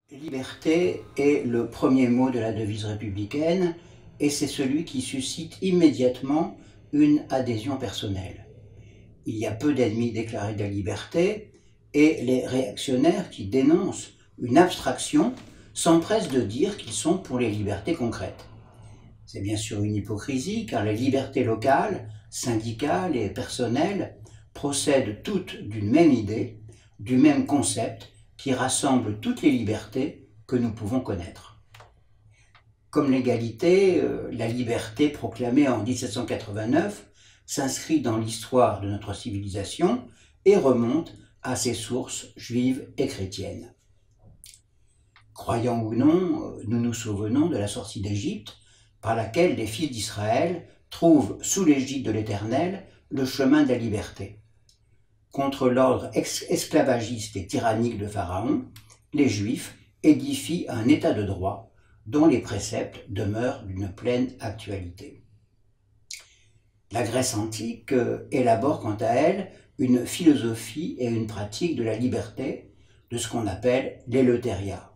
Liberté est le premier mot de la devise républicaine et c'est celui qui suscite immédiatement une adhésion personnelle. Il y a peu d'ennemis déclarés de la liberté et les réactionnaires qui dénoncent une abstraction s'empressent de dire qu'ils sont pour les libertés concrètes. C'est bien sûr une hypocrisie car les libertés locales, syndicales et personnelles procèdent toutes d'une même idée, du même concept qui rassemble toutes les libertés que nous pouvons connaître. Comme l'égalité, la liberté proclamée en 1789 s'inscrit dans l'histoire de notre civilisation et remonte à ses sources juives et chrétiennes. Croyants ou non, nous nous souvenons de la sortie d'Égypte par laquelle les fils d'Israël trouvent sous l'égide de l'Éternel le chemin de la liberté. Contre l'ordre esclavagiste et tyrannique de Pharaon, les Juifs édifient un état de droit dont les préceptes demeurent d'une pleine actualité. La Grèce antique élabore quant à elle une philosophie et une pratique de la liberté, de ce qu'on appelle l'éleutéria.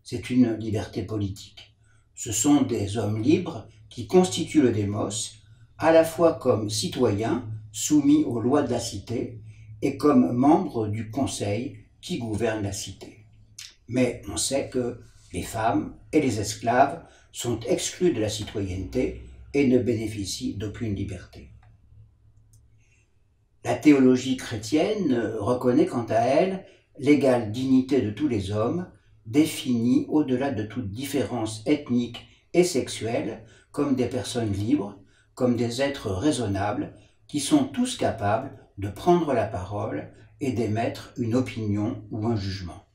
C'est une liberté politique. Ce sont des hommes libres qui constituent le démos, à la fois comme citoyens soumis aux lois de la cité et comme membres du conseil qui gouverne la cité. Mais on sait que les femmes et les esclaves sont exclus de la citoyenneté et ne bénéficient d'aucune liberté. La théologie chrétienne reconnaît quant à elle l'égale dignité de tous les hommes, définis au-delà de toute différence ethnique et sexuelle comme des personnes libres, comme des êtres raisonnables qui sont tous capables de prendre la parole et d'émettre une opinion ou un jugement.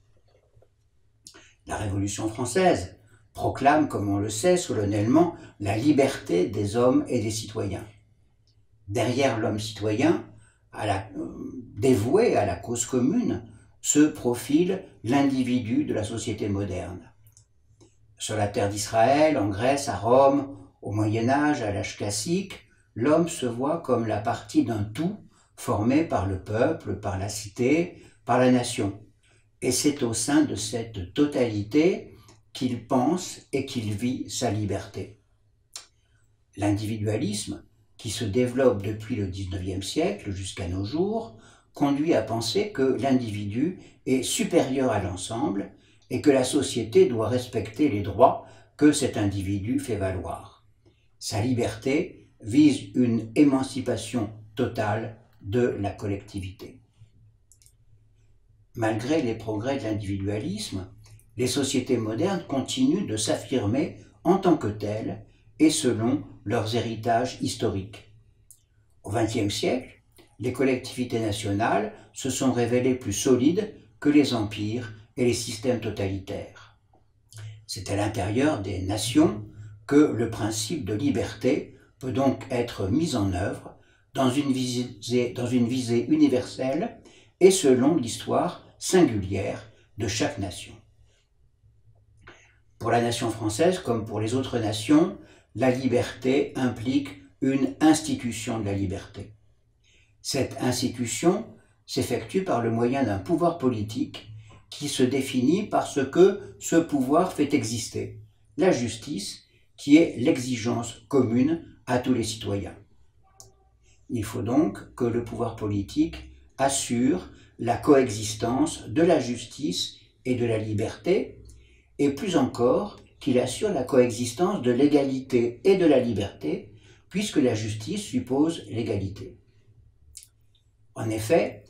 La Révolution française proclame, comme on le sait solennellement, la liberté des hommes et des citoyens. Derrière l'homme citoyen, dévoué à la cause commune, se profile l'individu de la société moderne. Sur la terre d'Israël, en Grèce, à Rome, au Moyen-Âge, à l'âge classique, l'homme se voit comme la partie d'un tout formé par le peuple, par la cité, par la nation. Et c'est au sein de cette totalité qu'il pense et qu'il vit sa liberté. L'individualisme, qui se développe depuis le XIXe siècle jusqu'à nos jours, conduit à penser que l'individu est supérieur à l'ensemble et que la société doit respecter les droits que cet individu fait valoir. Sa liberté vise une émancipation totale de la collectivité. Malgré les progrès de l'individualisme, les sociétés modernes continuent de s'affirmer en tant que telles et selon leurs héritages historiques. Au XXe siècle, les collectivités nationales se sont révélées plus solides que les empires et les systèmes totalitaires. C'est à l'intérieur des nations que le principe de liberté peut donc être mis en œuvre dans une visée universelle et selon l'histoire singulière de chaque nation. Pour la nation française, comme pour les autres nations, la liberté implique une institution de la liberté. Cette institution s'effectue par le moyen d'un pouvoir politique qui se définit par ce que ce pouvoir fait exister, la justice, qui est l'exigence commune à tous les citoyens. Il faut donc que le pouvoir politique assure la coexistence de la justice et de la liberté, et plus encore qu'il assure la coexistence de l'égalité et de la liberté, puisque la justice suppose l'égalité. En effet,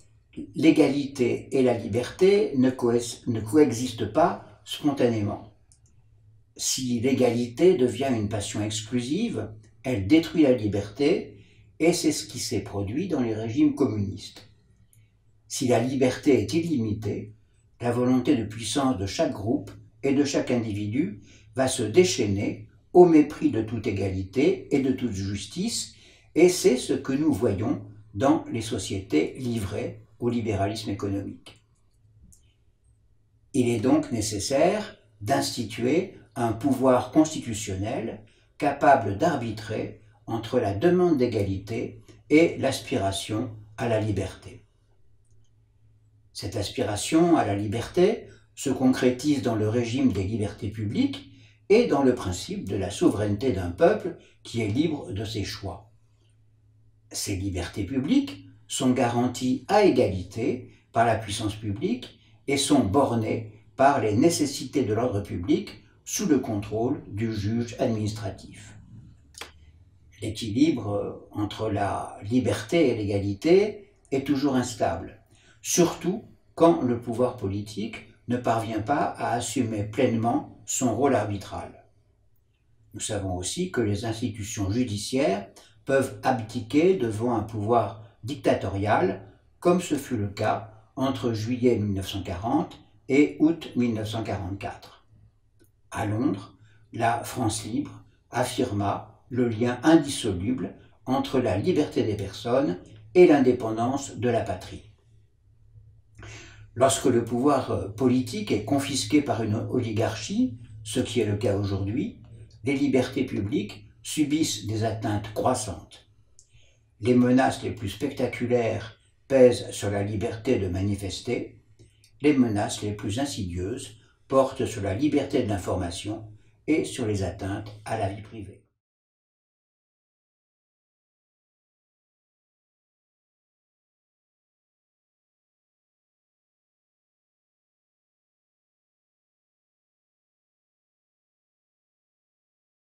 l'égalité et la liberté ne coexistent pas spontanément. Si l'égalité devient une passion exclusive, elle détruit la liberté, et c'est ce qui s'est produit dans les régimes communistes. Si la liberté est illimitée, la volonté de puissance de chaque groupe et de chaque individu va se déchaîner au mépris de toute égalité et de toute justice, et c'est ce que nous voyons dans les sociétés livrées au libéralisme économique. Il est donc nécessaire d'instituer un pouvoir constitutionnel capable d'arbitrer entre la demande d'égalité et l'aspiration à la liberté. Cette aspiration à la liberté se concrétise dans le régime des libertés publiques et dans le principe de la souveraineté d'un peuple qui est libre de ses choix. Ces libertés publiques sont garanties à égalité par la puissance publique et sont bornées par les nécessités de l'ordre public sous le contrôle du juge administratif. L'équilibre entre la liberté et l'égalité est toujours instable, surtout quand le pouvoir politique ne parvient pas à assumer pleinement son rôle arbitral. Nous savons aussi que les institutions judiciaires peuvent abdiquer devant un pouvoir dictatorial, comme ce fut le cas entre juillet 1940 et août 1944. À Londres, la France libre affirma le lien indissoluble entre la liberté des personnes et l'indépendance de la patrie. Lorsque le pouvoir politique est confisqué par une oligarchie, ce qui est le cas aujourd'hui, les libertés publiques subissent des atteintes croissantes. Les menaces les plus spectaculaires pèsent sur la liberté de manifester, les menaces les plus insidieuses portent sur la liberté de l'information et sur les atteintes à la vie privée.